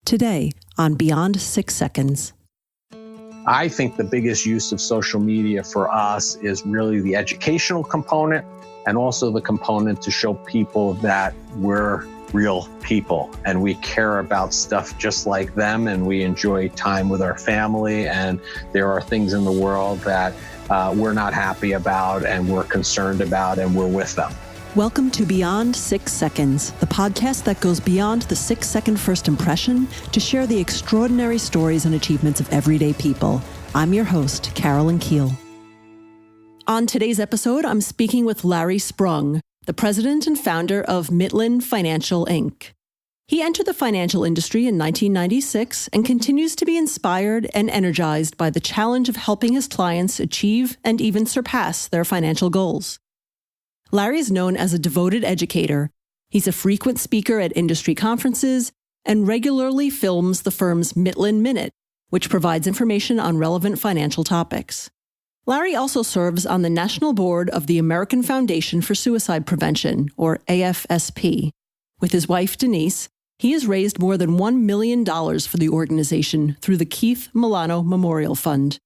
Today on Beyond 6 Seconds. I think the biggest use of social media for us is really the educational component and also the component to show people that we're real people and we care about stuff just like them and we enjoy time with our family, and there are things in the world that we're not happy about and we're concerned about and we're with them. Welcome to Beyond 6 Seconds, the podcast that goes beyond the 6-second first impression to share the extraordinary stories and achievements of everyday people. I'm your host, Carolyn Keel. On today's episode, I'm speaking with Larry Sprung, the president and founder of Mitlin Financial, Inc. He entered the financial industry in 1996 and continues to be inspired and energized by the challenge of helping his clients achieve and even surpass their financial goals. Larry is known as a devoted educator. He's a frequent speaker at industry conferences and regularly films the firm's Midland Minute, which provides information on relevant financial topics. Larry also serves on the national board of the American Foundation for Suicide Prevention, or AFSP. With his wife, Denise, he has raised more than $1 million for the organization through the Keith Milano Memorial Fund.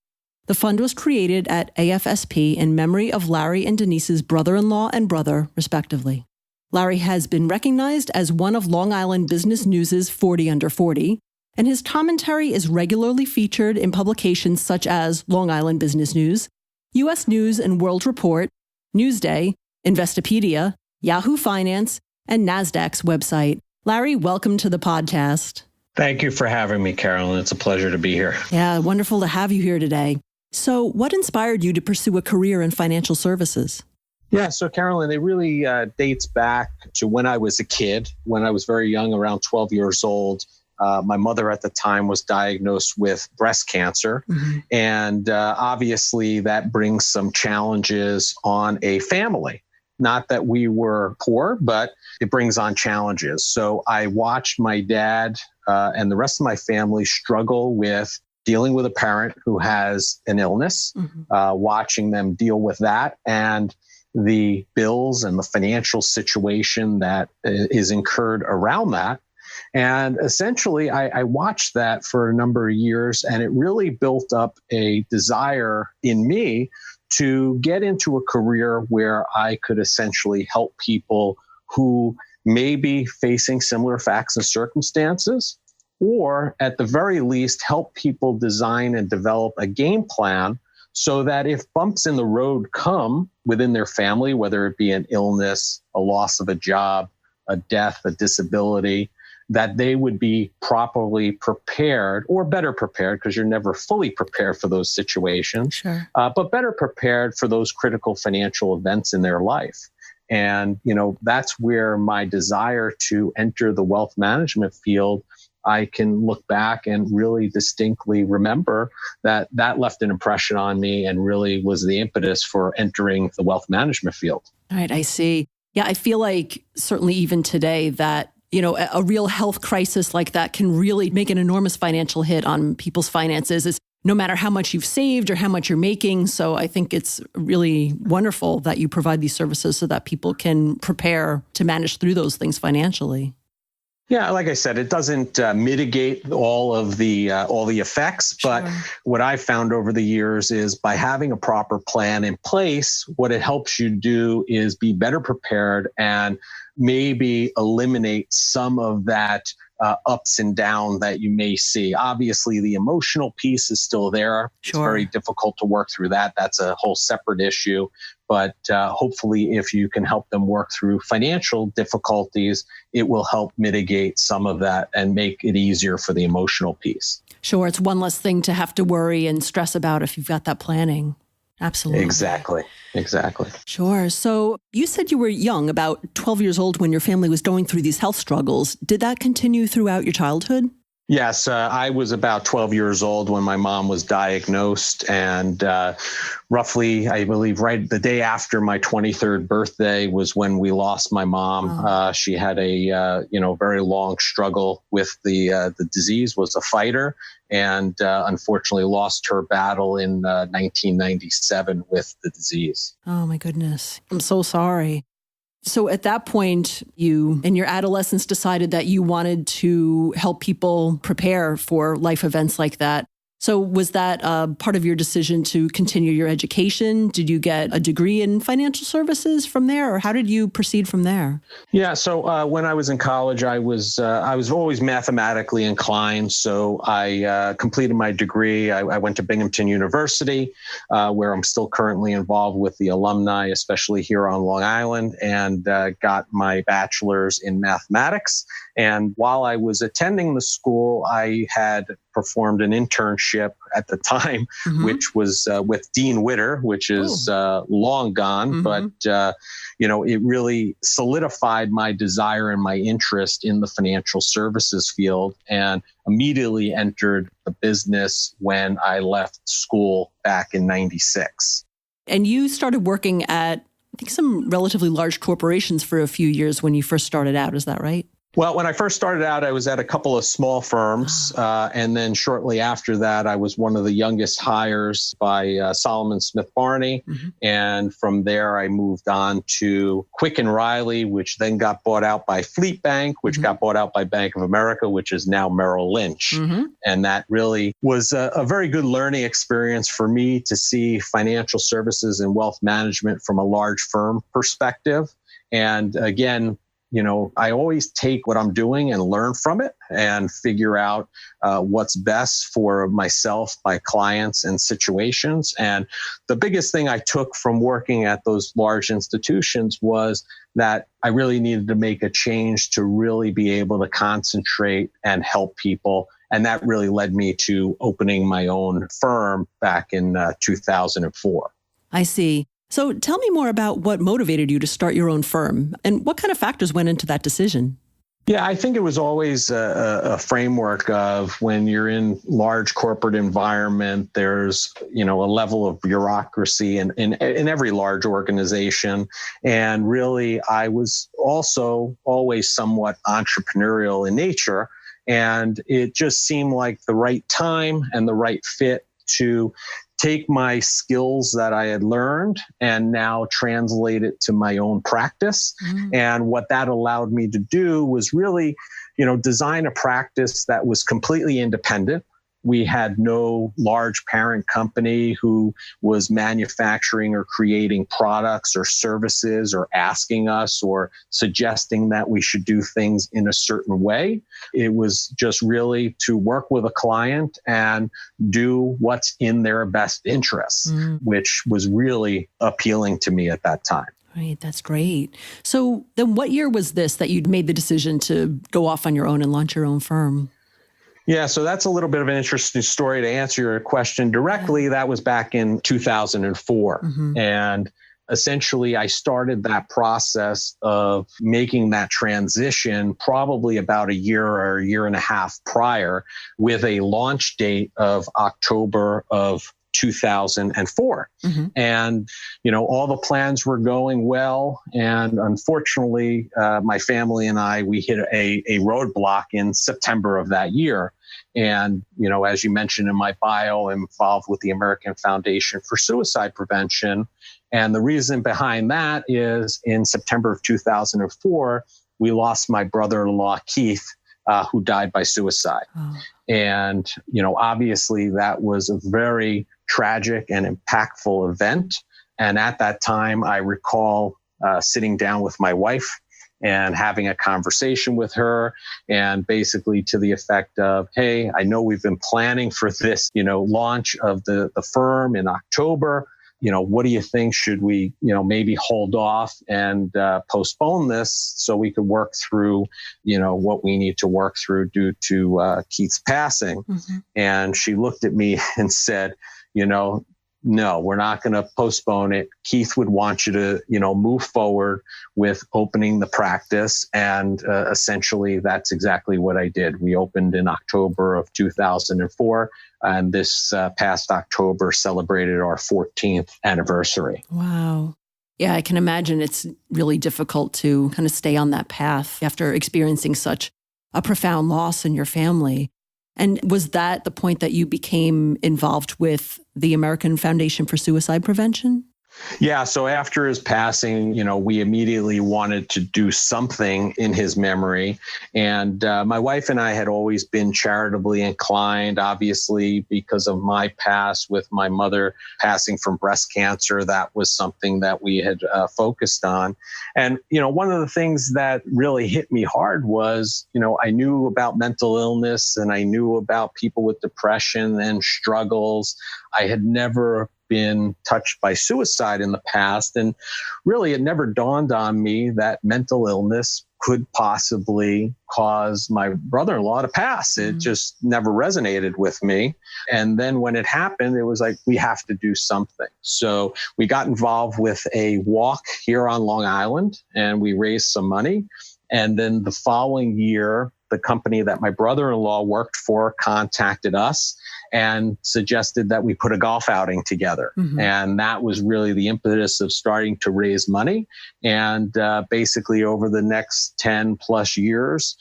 The fund was created at AFSP in memory of Larry and Denise's brother-in-law and brother, respectively. Larry has been recognized as one of Long Island Business News's 40 Under 40, and his commentary is regularly featured in publications such as Long Island Business News, U.S. News and World Report, Newsday, Investopedia, Yahoo Finance, and NASDAQ's website. Larry, welcome to the podcast. Thank you for having me, Carolyn. It's a pleasure to be here. Yeah, wonderful to have you here today. So what inspired you to pursue a career in financial services? Yeah, so Carolyn, it really dates back to when I was a kid, when I was very young, around 12 years old. My mother at the time was diagnosed with breast cancer. Mm-hmm. And obviously that brings some challenges on a family. Not that we were poor, but it brings on challenges. So I watched my dad and the rest of my family struggle with dealing with a parent who has an illness, watching them deal with that and the bills and the financial situation that is incurred around that. And essentially, I watched that for a number of years, and it really built up a desire in me to get into a career where I could essentially help people who may be facing similar facts and circumstances, or at the very least, help people design and develop a game plan so that if bumps in the road come within their family, whether it be an illness, a loss of a job, a death, a disability, that they would be properly prepared, or better prepared, because you're never fully prepared for those situations, sure. But better prepared for those critical financial events in their life. And, that's where my desire to enter the wealth management field, I can look back and really distinctly remember that left an impression on me and really was the impetus for entering the wealth management field. All right, I see. Yeah, I feel like certainly even today that a real health crisis like that can really make an enormous financial hit on people's finances, is no matter how much you've saved or how much you're making. So I think it's really wonderful that you provide these services so that people can prepare to manage through those things financially. Yeah, like I said, it doesn't mitigate all the effects, but Sure. What I've found over the years is by having a proper plan in place, what it helps you do is be better prepared and maybe eliminate some of that ups and downs that you may see. Obviously, the emotional piece is still there. Sure. It's very difficult to work through that. That's a whole separate issue. But hopefully, if you can help them work through financial difficulties, it will help mitigate some of that and make it easier for the emotional piece. Sure, it's one less thing to have to worry and stress about if you've got that planning. Absolutely. Exactly. Sure. So you said you were young, about 12 years old, when your family was going through these health struggles. Did that continue throughout your childhood? Yes, I was about 12 years old when my mom was diagnosed, and roughly, I believe, right the day after my 23rd birthday was when we lost my mom. Wow. She had a very long struggle with the disease, was a fighter, and unfortunately lost her battle in 1997 with the disease. Oh, my goodness. I'm so sorry. So at that point, you, in your adolescence, decided that you wanted to help people prepare for life events like that. So was that part of your decision to continue your education? Did you get a degree in financial services from there, or how did you proceed from there? Yeah, so when I was in college, I was always mathematically inclined. So I completed my degree. I went to Binghamton University, where I'm still currently involved with the alumni, especially here on Long Island, and got my bachelor's in mathematics. And while I was attending the school, I had performed an internship at the time, which was with Dean Witter, which is long gone. But, it really solidified my desire and my interest in the financial services field, and immediately entered the business when I left school back in 96. And you started working at, I think, some relatively large corporations for a few years when you first started out. Is that right? Well, when I first started out, I was at a couple of small firms. And then shortly after that, I was one of the youngest hires by Solomon Smith Barney. And from there, I moved on to Quick and Riley, which then got bought out by Fleet Bank, which got bought out by Bank of America, which is now Merrill Lynch. And that really was a very good learning experience for me to see financial services and wealth management from a large firm perspective. And again, I always take what I'm doing and learn from it and figure out what's best for myself, my clients, and situations. And the biggest thing I took from working at those large institutions was that I really needed to make a change to really be able to concentrate and help people. And that really led me to opening my own firm back in 2004. I see. So tell me more about what motivated you to start your own firm and what kind of factors went into that decision? Yeah, I think it was always a framework of when you're in large corporate environment, there's, a level of bureaucracy in every large organization. And really, I was also always somewhat entrepreneurial in nature. And it just seemed like the right time and the right fit to take my skills that I had learned and now translate it to my own practice. And what that allowed me to do was really, design a practice that was completely independent. We had no large parent company who was manufacturing or creating products or services or asking us or suggesting that we should do things in a certain way. It was just really to work with a client and do what's in their best interests, which was really appealing to me at that time. Right. That's great. So then what year was this that you'd made the decision to go off on your own and launch your own firm? Yeah, so that's a little bit of an interesting story to answer your question directly. That was back in 2004. And essentially, I started that process of making that transition probably about a year or a year and a half prior, with a launch date of October of 2004. And, all the plans were going well. And unfortunately, my family and we hit a roadblock in September of that year. And, as you mentioned in my bio, I'm involved with the American Foundation for Suicide Prevention. And the reason behind that is in September of 2004, we lost my brother-in-law, Keith, who died by suicide. And, obviously that was a very tragic and impactful event. And at that time, I recall sitting down with my wife and having a conversation with her, and basically to the effect of, hey, I know we've been planning for this, launch of the firm in October. What do you think? Should we, maybe hold off and postpone this so we could work through, what we need to work through due to Keith's passing? And she looked at me and said, no, we're not going to postpone it. Keith would want you to, move forward with opening the practice. And essentially, that's exactly what I did. We opened in October of 2004. And this past October celebrated our 14th anniversary. Wow. Yeah, I can imagine it's really difficult to kind of stay on that path after experiencing such a profound loss in your family. And was that the point that you became involved with the American Foundation for Suicide Prevention? Yeah. So after his passing, we immediately wanted to do something in his memory. And my wife and I had always been charitably inclined, obviously, because of my past with my mother passing from breast cancer. That was something that we had focused on. And, one of the things that really hit me hard was, I knew about mental illness and I knew about people with depression and struggles. I had never been touched by suicide in the past. And really, it never dawned on me that mental illness could possibly cause my brother-in-law to pass. It just never resonated with me. And then when it happened, it was like, we have to do something. So we got involved with a walk here on Long Island and we raised some money. And then the following year, the company that my brother-in-law worked for contacted us and suggested that we put a golf outing together. And that was really the impetus of starting to raise money. And basically over the next 10 plus years,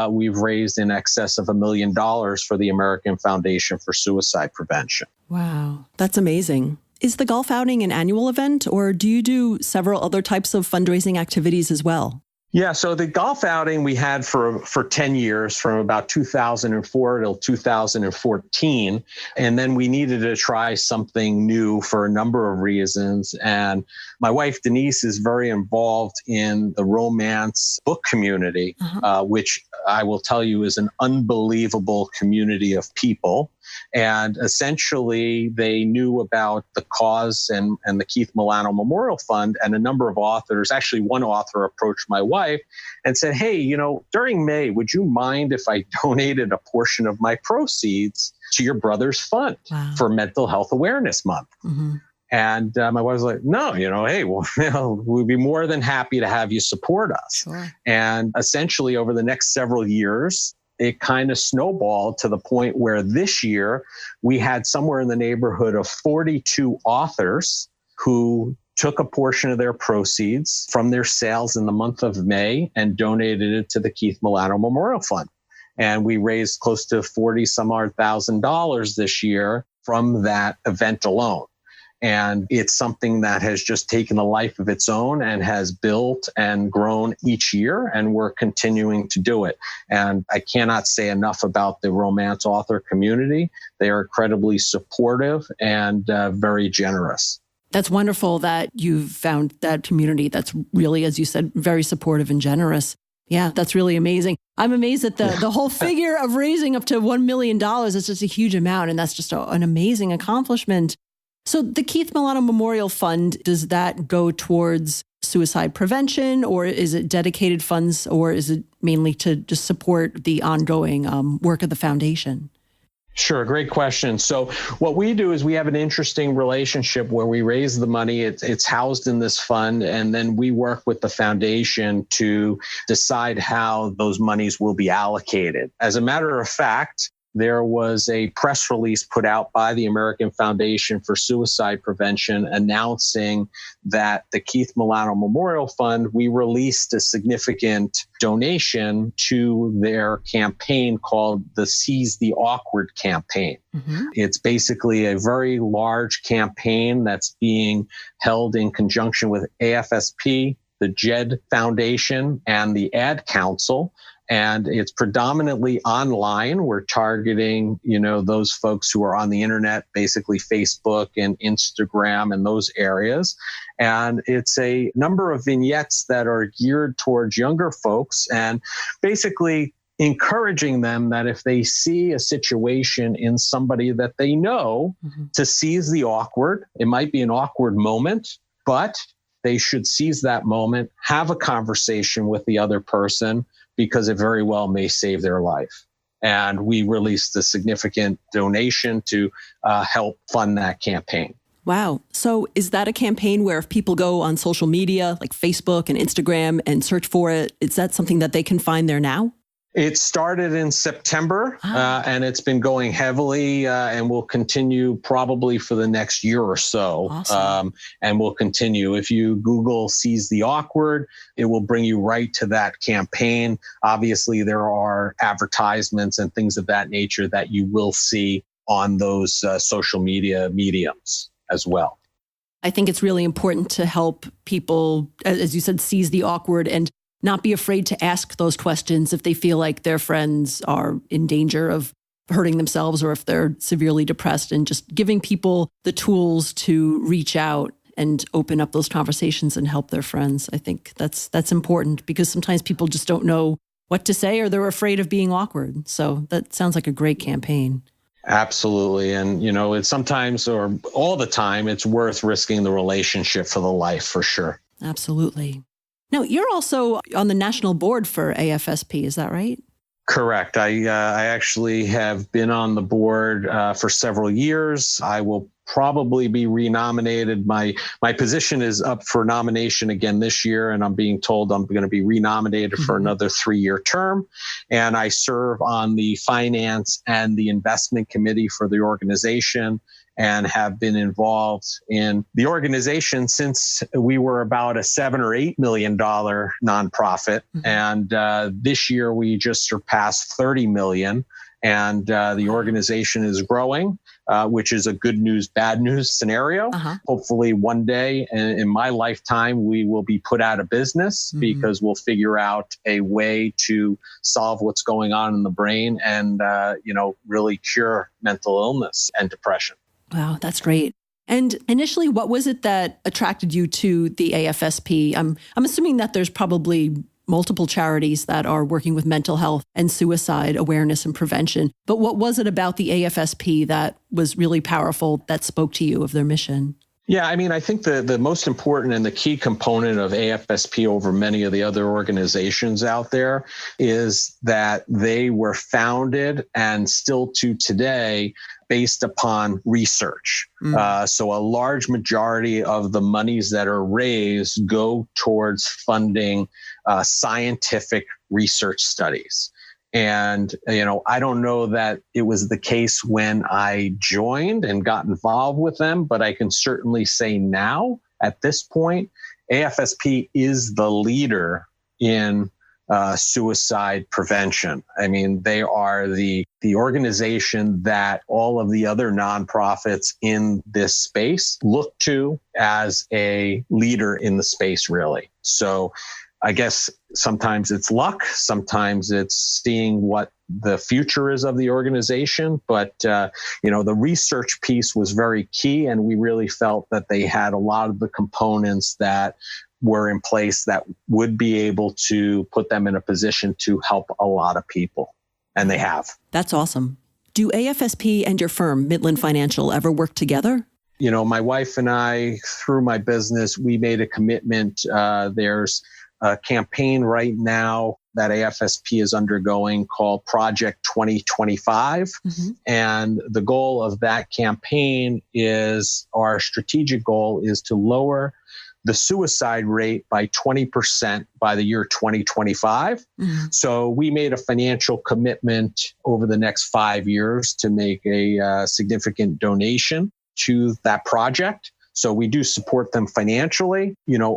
we've raised in excess of $1 million for the American Foundation for Suicide Prevention. Wow, that's amazing. Is the golf outing an annual event, or do you do several other types of fundraising activities as well? Yeah, so the golf outing we had for 10 years, from about 2004 till 2014. And then we needed to try something new for a number of reasons. And my wife, Denise, is very involved in the romance book community, which I will tell you is an unbelievable community of people. And essentially, they knew about the cause and the Keith Milano Memorial Fund, and a number of authors. Actually, one author approached my wife and said, hey, during May, would you mind if I donated a portion of my proceeds to your brother's fund for Mental Health Awareness Month? And my wife was like, no, hey, we'd be more than happy to have you support us. Sure. And essentially, over the next several years, it kind of snowballed to the point where this year we had somewhere in the neighborhood of 42 authors who took a portion of their proceeds from their sales in the month of May and donated it to the Keith Milano Memorial Fund. And we raised close to $40,000 this year from that event alone. And it's something that has just taken a life of its own and has built and grown each year, and we're continuing to do it. And I cannot say enough about the romance author community. They are incredibly supportive and very generous. That's wonderful that you've found that community that's really, as you said, very supportive and generous. Yeah, that's really amazing. I'm amazed at the whole figure of raising up to $1 million. It's just a huge amount, and that's just an amazing accomplishment. So the Keith Milano Memorial Fund, does that go towards suicide prevention, or is it dedicated funds, or is it mainly to just support the ongoing work of the foundation? Sure. Great question. So what we do is we have an interesting relationship where we raise the money. It's housed in this fund, and then we work with the foundation to decide how those monies will be allocated. As a matter of fact, there was a press release put out by the American Foundation for Suicide Prevention announcing that the Keith Milano Memorial Fund, we released a significant donation to their campaign called the Seize the Awkward campaign. It's basically a very large campaign that's being held in conjunction with AFSP, the JED Foundation, and the Ad Council. And it's predominantly online. We're targeting, those folks who are on the internet, basically Facebook and Instagram and those areas. And it's a number of vignettes that are geared towards younger folks and basically encouraging them that if they see a situation in somebody that they know, to seize the awkward. It might be an awkward moment, but they should seize that moment, have a conversation with the other person, because it very well may save their life. And we released a significant donation to help fund that campaign. Wow. So is that a campaign where if people go on social media like Facebook and Instagram and search for it, is that something that they can find there now? It started in September, and it's been going heavily and will continue probably for the next year or so. Awesome. And will continue. If you Google Seize the Awkward, it will bring you right to that campaign. Obviously, there are advertisements and things of that nature that you will see on those social media mediums as well. I think it's really important to help people, as you said, seize the awkward and not be afraid to ask those questions if they feel like their friends are in danger of hurting themselves or if they're severely depressed, and just giving people the tools to reach out and open up those conversations and help their friends. I think that's important, because sometimes people just don't know what to say or they're afraid of being awkward. So that sounds like a great campaign. Absolutely. And, it's sometimes, or all the time, it's worth risking the relationship for the life, for sure. Absolutely. Now, you're also on the national board for AFSP, is that right? Correct. I actually have been on the board for several years. I will probably be renominated. My position is up for nomination again this year, and I'm being told I'm going to be renominated for another 3-year term. And I serve on the finance and the investment committee for the organization, and have been involved in the organization since we were about a $7 or $8 million nonprofit. And this year we just surpassed 30 million. And the organization is growing, which is a good news, bad news scenario. Hopefully one day in my lifetime, we will be put out of business because we'll figure out a way to solve what's going on in the brain and, really cure mental illness and depression. Wow, that's great. And initially, what was it that attracted you to the AFSP? I'm assuming that there's probably multiple charities that are working with mental health and suicide awareness and prevention. But what was it about the AFSP that was really powerful, that spoke to you of their mission? Yeah, I think the most important and the key component of AFSP over many of the other organizations out there is that they were founded, and still to today, based upon research. So a large majority of the monies that are raised go towards funding scientific research studies. And, I don't know that it was the case when I joined and got involved with them, but I can certainly say now, at this point, AFSP is the leader in suicide prevention. They are the organization that all of the other nonprofits in this space look to as a leader in the space, really. So I guess sometimes it's luck, sometimes it's seeing what the future is of the organization. But, the research piece was very key, and we really felt that they had a lot of the components that were in place that would be able to put them in a position to help a lot of people. And they have. That's awesome. Do AFSP and your firm, Midland Financial, ever work together? My wife and I, through my business, we made a commitment. There's a campaign right now that AFSP is undergoing called Project 2025. And the goal of that campaign is, our strategic goal is to lower the suicide rate by 20% by the year 2025. So we made a financial commitment over the next 5 years to make a significant donation to that project. So we do support them financially.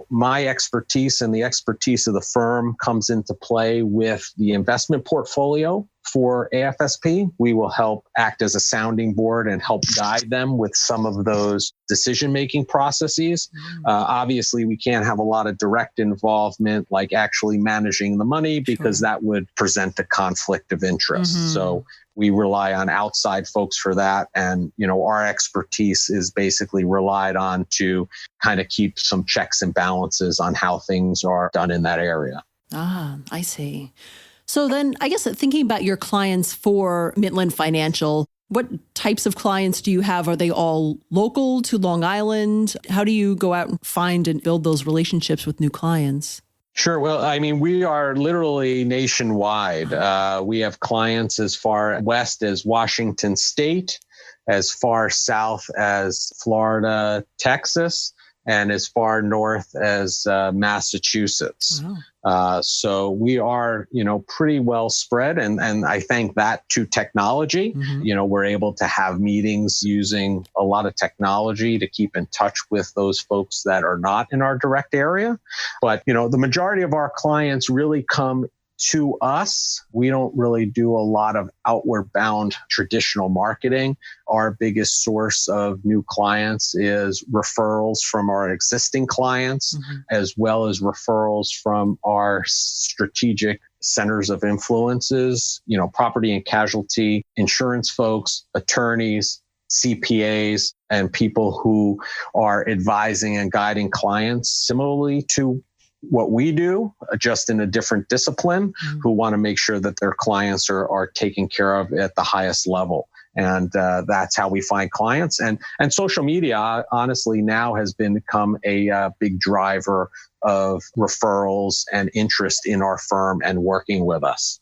My expertise and the expertise of the firm comes into play with the investment portfolio for AFSP. We will help act as a sounding board and help guide them with some of those decision-making processes. Obviously, we can't have a lot of direct involvement, like actually managing the money, because that would present a conflict of interest. So we rely on outside folks for that. And, our expertise is basically relied on to kind of keep some checks and balances on how things are done in that area. I see. So then I guess thinking about your clients for Midland Financial, what types of clients do you have? Are they all local to Long Island? How do you go out and find and build those relationships with new clients? Sure. Well, we are literally nationwide. We have clients as far west as Washington State, as far south as Florida, Texas, and as far north as Massachusetts. Wow. So we are, pretty well spread. And I thank that to technology. We're able to have meetings using a lot of technology to keep in touch with those folks that are not in our direct area. But, the majority of our clients really come To us, we don't really do a lot of outward bound traditional marketing. Our biggest source of new clients is referrals from our existing clients, as well as referrals from our strategic centers of influences, property and casualty, insurance folks, attorneys, CPAs, and people who are advising and guiding clients similarly to what we do, just in a different discipline, who want to make sure that their clients are taken care of at the highest level. And that's how we find clients. And social media, honestly, now has become a big driver of referrals and interest in our firm and working with us.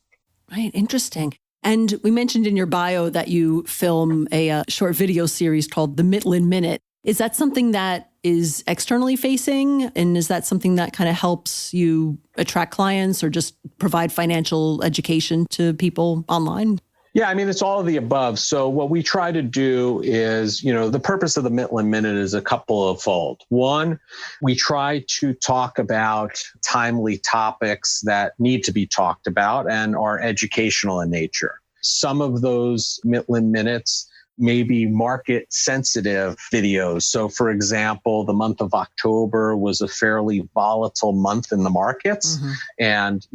Right. Interesting. And we mentioned in your bio that you film a short video series called the Midland Minute. Is that something that is externally facing? And is that something that kind of helps you attract clients or just provide financial education to people online? Yeah, it's all of the above. So what we try to do is, the purpose of the Midland Minute is a couple of fold. One, we try to talk about timely topics that need to be talked about and are educational in nature. Some of those Midland Minutes may be market sensitive videos. So for example, the month of October was a fairly volatile month in the markets. And,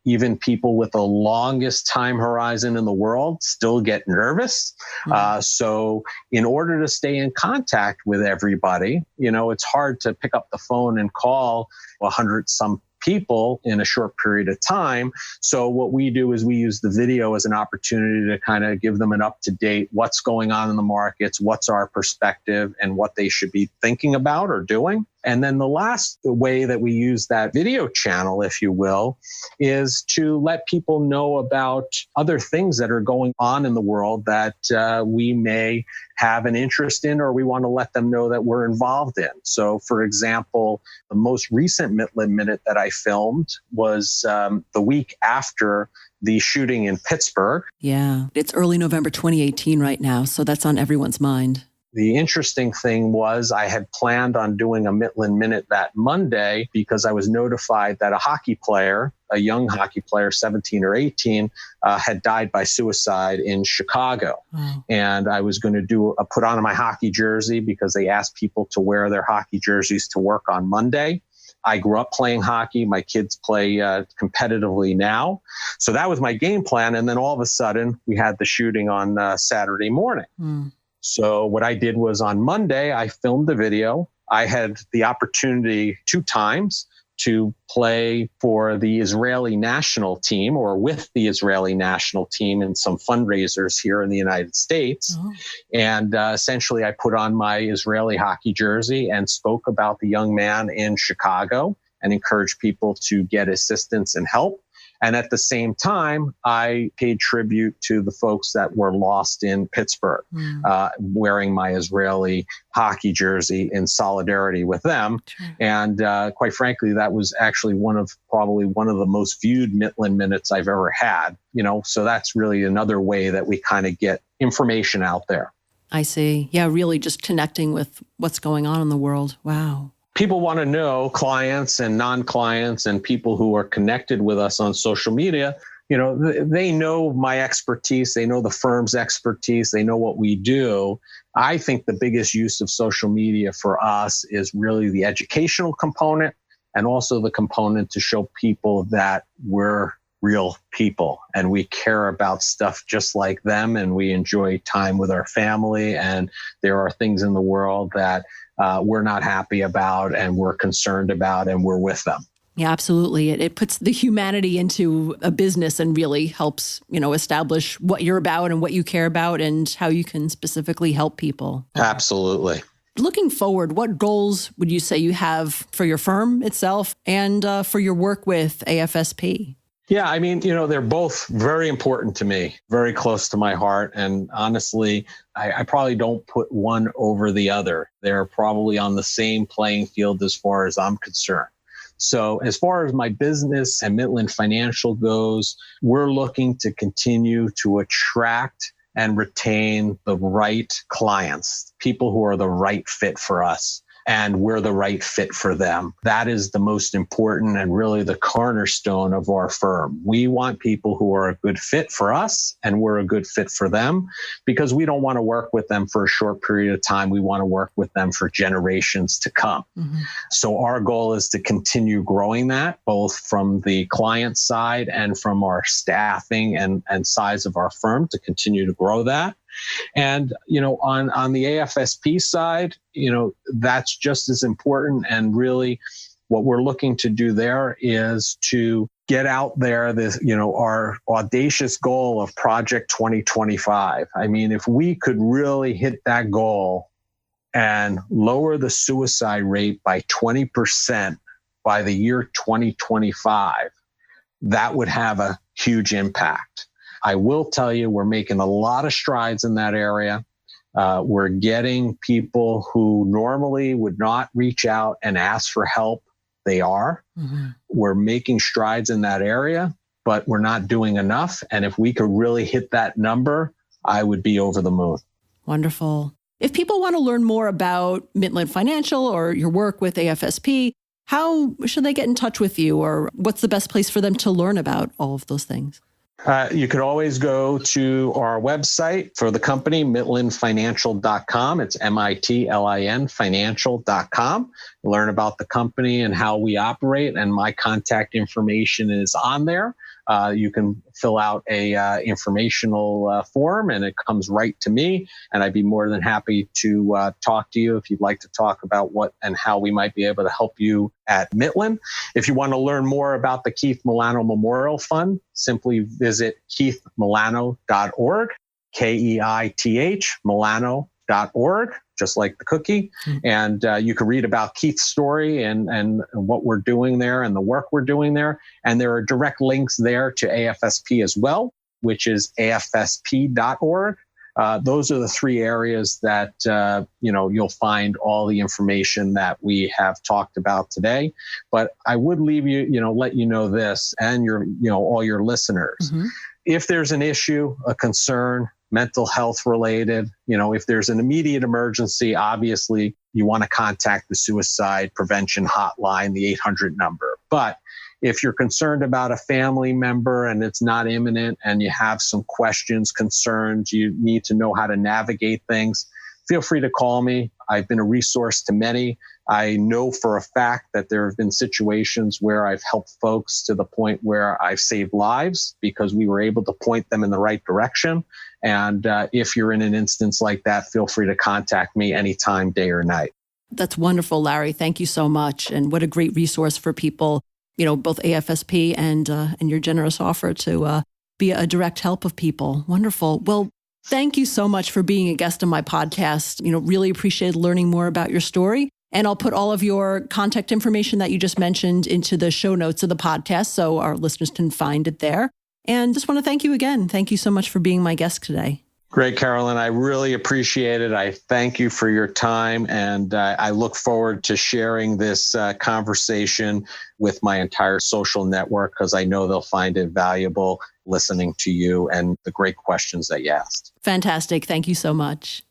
even people with the longest time horizon in the world still get nervous. So in order to stay in contact with everybody, it's hard to pick up the phone and call 100 some people in a short period of time. So what we do is we use the video as an opportunity to kind of give them an up-to-date what's going on in the markets, what's our perspective, and what they should be thinking about or doing. And then the last way that we use that video channel, if you will, is to let people know about other things that are going on in the world that we may have an interest in, or we want to let them know that we're involved in. So, for example, the most recent Midland Minute that I filmed was the week after the shooting in Pittsburgh. Yeah, it's early November 2018 right now, so that's on everyone's mind. The interesting thing was I had planned on doing a Midland Minute that Monday because I was notified that a hockey player, a young hockey player, 17 or 18, had died by suicide in Chicago. And I was going to put on my hockey jersey because they asked people to wear their hockey jerseys to work on Monday. I grew up playing hockey. My kids play competitively now. So that was my game plan. And then all of a sudden, we had the shooting on Saturday morning. So what I did was on Monday, I filmed the video. I had the opportunity 2 times to play for the Israeli national team or with the Israeli national team in some fundraisers here in the United States. And essentially, I put on my Israeli hockey jersey and spoke about the young man in Chicago and encouraged people to get assistance and help. And at the same time, I paid tribute to the folks that were lost in Pittsburgh, wearing my Israeli hockey jersey in solidarity with them. And quite frankly, that was actually probably one of the most viewed Midland Minutes I've ever had. So that's really another way that we kind of get information out there. I see. Yeah, really just connecting with what's going on in the world. Wow. People want to know, clients and non-clients and people who are connected with us on social media, they know my expertise. They know the firm's expertise. They know what we do. I think the biggest use of social media for us is really the educational component and also the component to show people that we're real people and we care about stuff just like them and we enjoy time with our family. And there are things in the world that we're not happy about and we're concerned about and we're with them. Yeah, absolutely. It puts the humanity into a business and really helps, establish what you're about and what you care about and how you can specifically help people. Absolutely. Looking forward, what goals would you say you have for your firm itself and for your work with AFSP? Yeah, they're both very important to me, very close to my heart. And honestly, I probably don't put one over the other. They're probably on the same playing field as far as I'm concerned. So as far as my business and Mitlin Financial goes, we're looking to continue to attract and retain the right clients, people who are the right fit for us. and we're the right fit for them. That is the most important and really the cornerstone of our firm. We want people who are a good fit for us and we're a good fit for them, because we don't want to work with them for a short period of time. We want to work with them for generations to come. Mm-hmm. So our goal is to continue growing that, both from the client side and from our staffing and size of our firm, to continue to grow that. And, on the AFSP side, that's just as important. And really what we're looking to do there is to get out there this, our audacious goal of Project 2025. I mean, if we could really hit that goal and lower the suicide rate by 20% by the year 2025, that would have a huge impact. I will tell you, we're making a lot of strides in that area. We're getting people who normally would not reach out and ask for help. They are. Mm-hmm. We're making strides in that area, but we're not doing enough. And if we could really hit that number, I would be over the moon. Wonderful. If people want to learn more about Midland Financial or your work with AFSP, how should they get in touch with you, or what's the best place for them to learn about all of those things? You could always go to our website for the company, mitlinfinancial.com. It's MITLIN financial.com. Learn about the company and how we operate, and my contact information is on there. You can fill out a informational form, and it comes right to me. And I'd be more than happy to talk to you if you'd like to talk about what and how we might be able to help you at Mitlin. If you want to learn more about the Keith Milano Memorial Fund, simply visit keithmilano.org, KEITH, Milano.org, just like the cookie. Mm-hmm. And you can read about Keith's story and what we're doing there and the work we're doing there. And there are direct links there to AFSP as well, which is AFSP.org. Those are the three areas that, you'll find all the information that we have talked about today. But I would leave you, let you know this, and all your listeners. Mm-hmm. If there's an issue, a concern, mental health related, if there's an immediate emergency, obviously you want to contact the suicide prevention hotline, the 800 number. But if you're concerned about a family member and it's not imminent and you have some questions, concerns, you need to know how to navigate things, feel free to call me. I've been a resource to many. I know for a fact that there have been situations where I've helped folks to the point where I've saved lives because we were able to point them in the right direction. And if you're in an instance like that, feel free to contact me anytime, day or night. That's wonderful, Larry. Thank you so much. And what a great resource for people, both AFSP and your generous offer to be a direct help of people. Wonderful. Well, thank you so much for being a guest on my podcast. Really appreciate learning more about your story. And I'll put all of your contact information that you just mentioned into the show notes of the podcast so our listeners can find it there. And just want to thank you again. Thank you so much for being my guest today. Great, Carolyn. I really appreciate it. I thank you for your time. And I look forward to sharing this conversation with my entire social network because I know they'll find it valuable listening to you and the great questions that you asked. Fantastic. Thank you so much.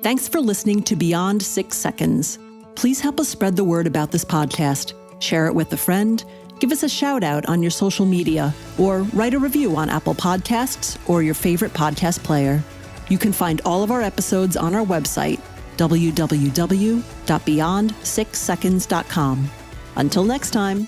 Thanks for listening to Beyond 6 Seconds. Please help us spread the word about this podcast. Share it with a friend. Give us a shout out on your social media or write a review on Apple Podcasts or your favorite podcast player. You can find all of our episodes on our website, www.beyond6seconds.com. Until next time.